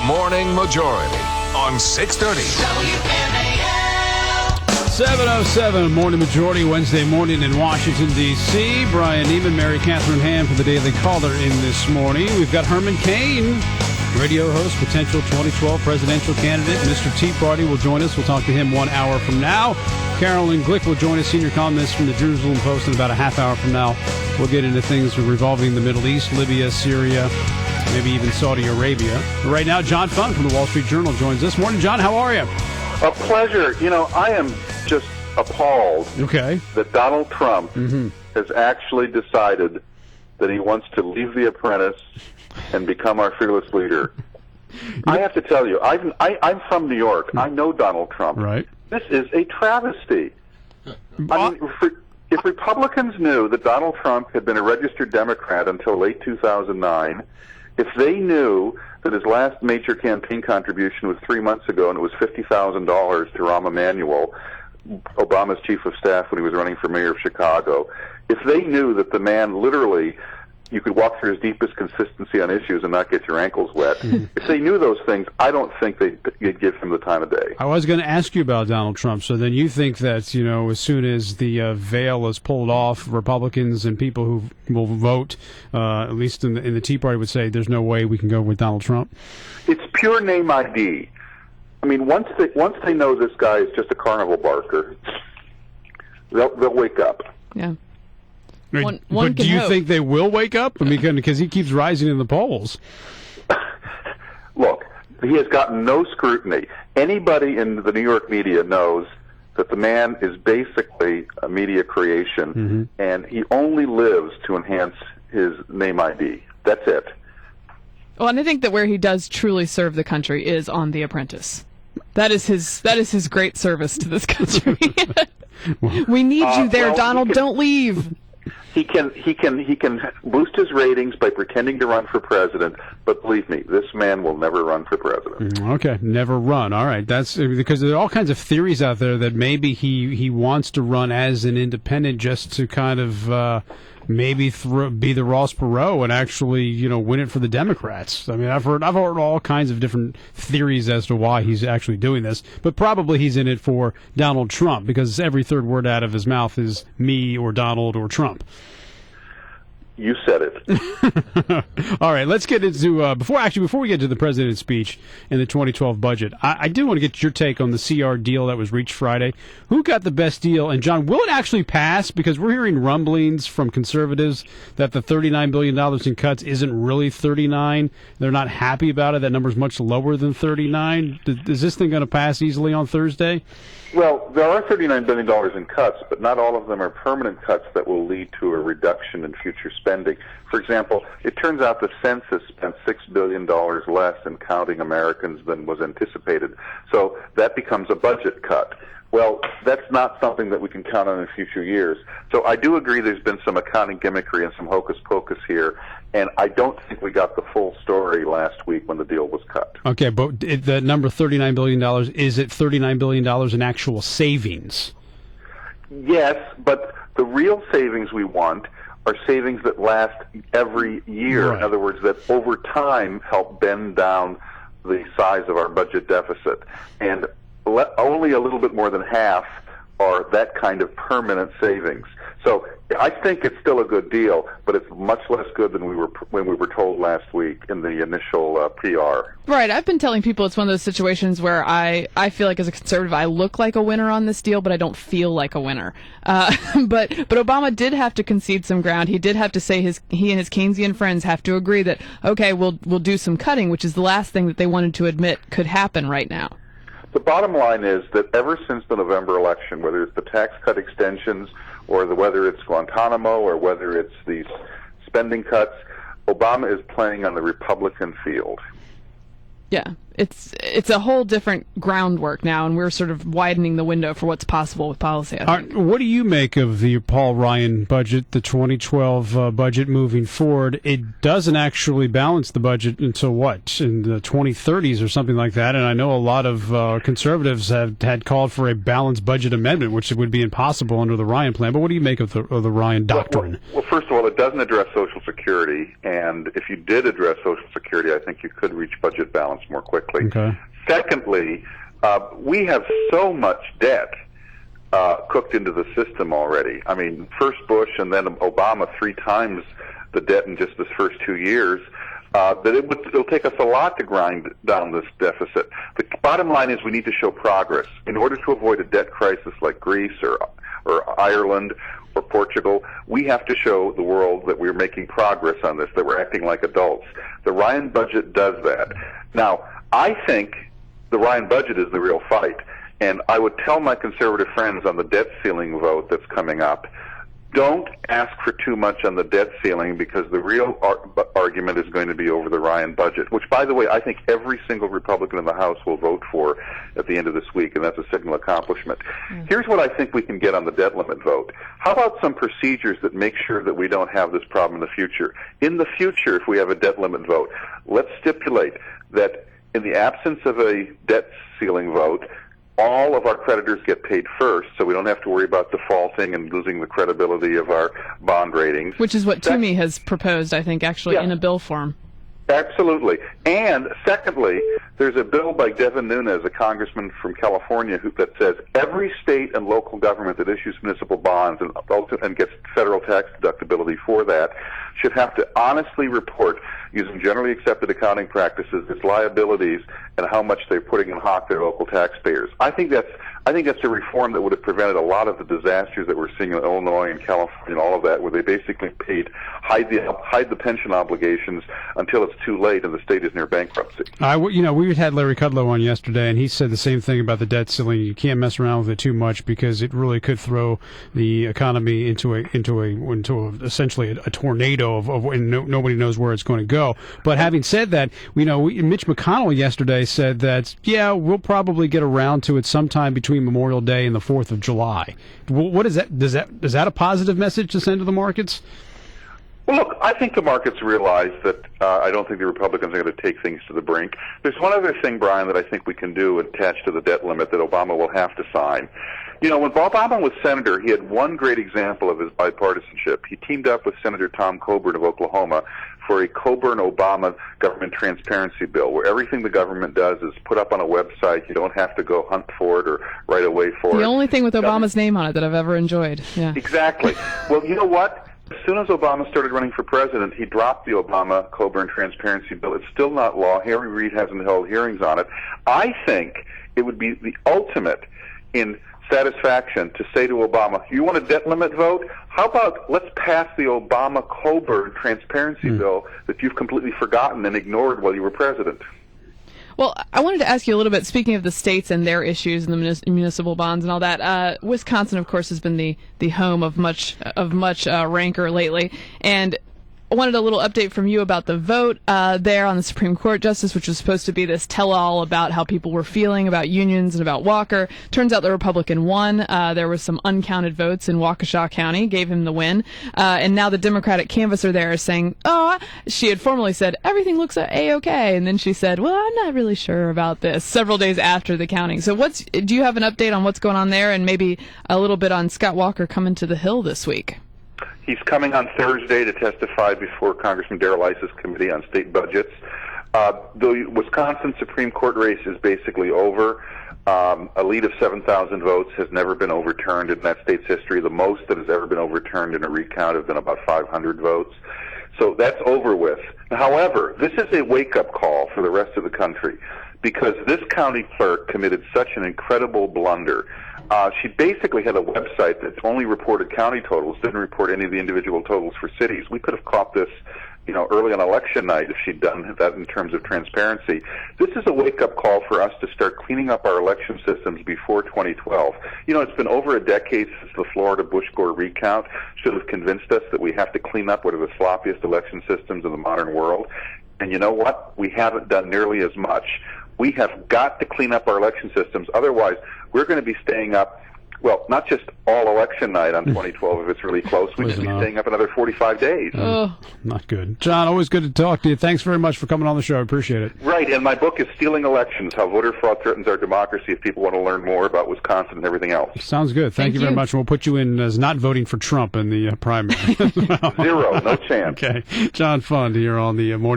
Morning Majority on 630. 7:07 Morning Majority, Wednesday morning in Washington, D.C. Brian Neiman, Mary Catherine Ham for the Daily Caller in this morning. We've got Herman Cain, radio host, potential 2012 presidential candidate. Mr. Tea Party will join us. We'll talk to him 1 hour from now. Carolyn Glick will join us, senior columnist from the Jerusalem Post, in about a half hour from now. We'll get into things revolving the Middle East, Libya, Syria, maybe even Saudi Arabia. But right now, John Funk from the Wall Street Journal joins us. Morning, John. How are you? A pleasure. You know, I am just appalled that Donald Trump has actually decided that he wants to leave The Apprentice and become our fearless leader. I have to tell you, I'm from New York. I know Donald Trump. Right. This is a travesty. I mean, if Republicans knew that Donald Trump had been a registered Democrat until late 2009, if they knew that his last major campaign contribution was 3 months ago and it was $50,000 to Rahm Emanuel, Obama's chief of staff when he was running for mayor of Chicago, if they knew that the man literally, you could walk through his deepest consistency on issues and not get your ankles wet, if they knew those things, I don't think they'd give him the time of day. I was going to ask you about Donald Trump. So then you think that, you know, as soon as the veil is pulled off, Republicans and people who will vote, at least in the Tea Party, would say there's no way we can go with Donald Trump? It's pure name ID. I mean, once they know this guy is just a carnival barker, they'll wake up. Yeah. But do you think they will wake up? I mean, because he keeps rising in the polls. Look, he has gotten no scrutiny. Anybody in the New York media knows that the man is basically a media creation, and he only lives to enhance his name ID. That's it. Well, and I think that where he does truly serve the country is on The Apprentice. That is his great service to this country. We need you there, Donald. Don't leave. He can boost his ratings by pretending to run for president, but believe me, this man will never run for president. Okay, never run. All right, that's because there are all kinds of theories out there that maybe he wants to run as an independent just to kind of maybe be the Ross Perot and actually, you know, win it for the Democrats. I mean, I've heard all kinds of different theories as to why he's actually doing this, but probably he's in it for Donald Trump because every third word out of his mouth is me or Donald or Trump. You said it. All right, let's get into before we get to the president's speech and the 2012 budget. I do want to get your take on the CR deal that was reached Friday. Who got the best deal? And John, will it actually pass? Because we're hearing rumblings from conservatives that the $39 billion in cuts isn't really 39. They're not happy about it. That number's much lower than 39. Is this thing going to pass easily on Thursday? Well, there are $39 billion in cuts, but not all of them are permanent cuts that will lead to a reduction in future spending. For example, it turns out the census spent $6 billion less in counting Americans than was anticipated, so that becomes a budget cut. Well, that's not something that we can count on in future years. So I do agree there's been some accounting gimmickry and some hocus pocus here, and I don't think we got the full story last week when the deal was cut. Okay, but the number $39 billion, is it $39 billion in actual savings? Yes, but the real savings we want are savings that last every year. Right. In other words, that over time help bend down the size of our budget deficit. And only a little bit more than half are that kind of permanent savings. So I think it's still a good deal, but it's much less good than when we were told last week in the initial PR. Right. I've been telling people it's one of those situations where I feel like as a conservative I look like a winner on this deal, but I don't feel like a winner. But Obama did have to concede some ground. He did have to say he and his Keynesian friends have to agree that, okay, we'll do some cutting, which is the last thing that they wanted to admit could happen right now. The bottom line is that ever since the November election, whether it's the tax cut extensions or whether it's Guantanamo or whether it's these spending cuts, Obama is playing on the Republican field. Yeah. it's a whole different groundwork now, and we're sort of widening the window for what's possible with policy. I think. What do you make of the Paul Ryan budget, the 2012 budget moving forward? It doesn't actually balance the budget until what, in the 2030s or something like that, and I know a lot of conservatives have had called for a balanced budget amendment, which would be impossible under the Ryan plan. But what do you make of the Ryan doctrine? Well, first of all, it doesn't address Social Security, and if you did address Social Security, I think you could reach budget balance more quickly. Okay. Secondly, we have so much debt cooked into the system already. I mean, first Bush and then Obama 3 times the debt in just his first 2 years. That it'll take us a lot to grind down this deficit. The bottom line is we need to show progress. In order to avoid a debt crisis like Greece or Ireland or Portugal, we have to show the world that we're making progress on this, that we're acting like adults. The Ryan budget does that. Now, I think the Ryan budget is the real fight, and I would tell my conservative friends on the debt ceiling vote that's coming up, don't ask for too much on the debt ceiling, because the real argument is going to be over the Ryan budget, which, by the way, I think every single Republican in the House will vote for at the end of this week, and that's a signal accomplishment. Here's what I think we can get on the debt limit vote. How about some procedures that make sure that we don't have this problem in the future? In the future, if we have a debt limit vote, let's stipulate that in the absence of a debt ceiling vote, all of our creditors get paid first, so we don't have to worry about defaulting and losing the credibility of our bond ratings. Which is what Toomey has proposed, I think, actually, in a bill form. Absolutely. And secondly, there's a bill by Devin Nunes, a congressman from California, that says every state and local government that issues municipal bonds and gets federal tax deductibility for that should have to honestly report, using generally accepted accounting practices, its liabilities and how much they're putting in hock their local taxpayers. I think that's a reform that would have prevented a lot of the disasters that we're seeing in Illinois and California and all of that, where they basically hide the pension obligations until it's too late and the state is near bankruptcy. We had Larry Kudlow on yesterday, and he said the same thing about the debt ceiling. You can't mess around with it too much, because it really could throw the economy into essentially a tornado and nobody knows where it's going to go. But having said that, Mitch McConnell yesterday said that we'll probably get around to it sometime between Memorial Day and the 4th of July. What is that? Is that a positive message to send to the markets? Well, look, I think the markets realize that I don't think the Republicans are going to take things to the brink. There's one other thing, Brian, that I think we can do attached to the debt limit that Obama will have to sign. When Obama was senator, he had one great example of his bipartisanship. He teamed up with Senator Tom Coburn of Oklahoma for a Coburn-Obama government transparency bill, where everything the government does is put up on a website. You don't have to go hunt for it or write away for it. The only thing with Obama's name on it that I've ever enjoyed. Yeah. Exactly. Well, you know what? As soon as Obama started running for president, he dropped the Obama-Coburn transparency bill. It's still not law. Harry Reid hasn't held hearings on it. I think it would be the ultimate in satisfaction to say to Obama, you want a debt limit vote? How about let's pass the Obama-Coburn transparency bill that you've completely forgotten and ignored while you were president? Well, I wanted to ask you a little bit, speaking of the states and their issues and the municipal bonds and all that. Wisconsin, of course, has been the home of much rancor lately, and I wanted a little update from you about the vote there on the Supreme Court justice, which was supposed to be this tell-all about how people were feeling about unions and about Walker. Turns out the Republican won. There was some uncounted votes in Waukesha County, gave him the win. And now the Democratic canvasser there is saying, she had formerly said, everything looks A-okay. And then she said, well, I'm not really sure about this, several days after the counting. So do you have an update on what's going on there, and maybe a little bit on Scott Walker coming to the Hill this week? He's coming on Thursday to testify before Congressman Darrell Iss's committee on state budgets. The Wisconsin Supreme Court race is basically over. A lead of 7,000 votes has never been overturned in that state's history. The most that has ever been overturned in a recount have been about 500 votes. So that's over with. However, this is a wake-up call for the rest of the country, because this county clerk committed such an incredible blunder. She basically had a website that only reported county totals, didn't report any of the individual totals for cities. We could have caught this, early on election night if she'd done that in terms of transparency. This is a wake-up call for us to start cleaning up our election systems before 2012. It's been over a decade since the Florida Bush-Gore recount should have convinced us that we have to clean up what are the sloppiest election systems in the modern world. And you know what? We haven't done nearly as much. We have got to clean up our election systems. Otherwise, we're going to be staying up, well, not just all election night on 2012 if it's really close. We're going to be staying up another 45 days. Not good. John, always good to talk to you. Thanks very much for coming on the show. I appreciate it. Right, and my book is Stealing Elections, How Voter Fraud Threatens Our Democracy, if people want to learn more about Wisconsin and everything else. Sounds good. Thank you very much. We'll put you in as not voting for Trump in the primary. Zero, no chance. Okay. John Fund here on the morning.